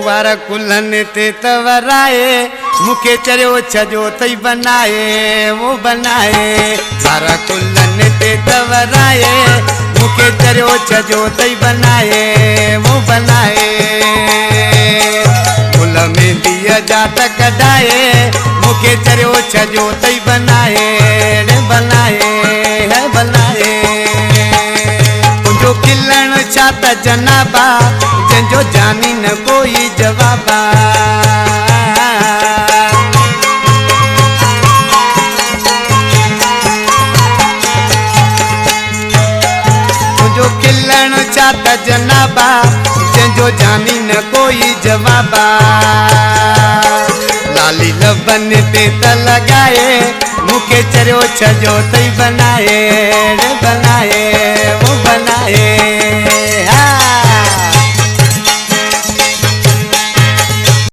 वारा कुल्हन ते तवराए मुखे चरियो छजो तई बनाए वो बनाए। वारा कुल्हन ते तवराए मुखे चरियो छजो तई बनाए वो बनाए। फुल में दिया जात कढाए मुखे चरियो छजो तई बनाए रे बनाए है बनाए। तुझो खिलण छा त जनाबा जंजो जानी न कोई जवाबा। तुझो खिलण छा त जनाबा जंजो जानी न कोई जवाबा। लाली लबन ते त लगाए मुखे चरियो छजो तई बनाए रे बनाए वो बनाए। हाँ